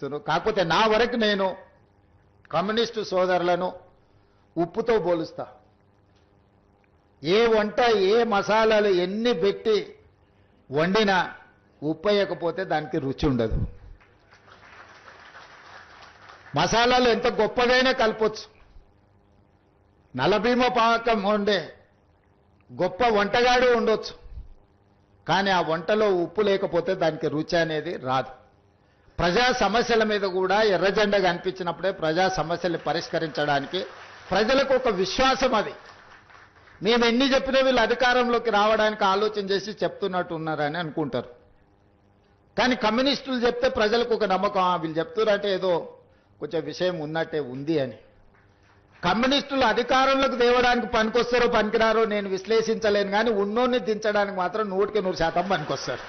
కాకపోతే నా వరకు నేను కమ్యూనిస్టు సోదరులను ఉప్పుతో పోలుస్తా. ఏ వంట ఏ మసాలాలు ఎన్ని పెట్టి వండినా ఉప్పు వేయకపోతే దానికి రుచి ఉండదు. మసాలాలు ఎంత గొప్పగైనా కలపొచ్చు. నలభీమ పాకం వండే గొప్ప వంటగాడు ఉండొచ్చు, కానీ ఆ వంటలో ఉప్పు లేకపోతే దానికి రుచి అనేది రాదు. ప్రజా సమస్యల మీద కూడా ఎర్రజెండా కనిపించినప్పుడే ప్రజా సమస్యల్ని పరిష్కరించడానికి ప్రజలకు ఒక విశ్వాసం. అది మేము ఎన్ని చెప్పినా వీళ్ళు అధికారంలోకి రావడానికి ఆలోచన చేసి చెప్తున్నట్టు ఉన్నారని అనుకుంటారు. కానీ కమ్యూనిస్టులు చెప్తే ప్రజలకు ఒక నమ్మకం, వీళ్ళు చెప్తున్నారంటే ఏదో కొంచెం విషయం ఉన్నట్టే ఉంది అని. కమ్యూనిస్టులు అధికారంలోకి తేవడానికి పనికొస్తారో పనికిరారో నేను విశ్లేషించలేను, కానీ ఉన్నోన్ని దించడానికి మాత్రం 100% పనికొస్తారు.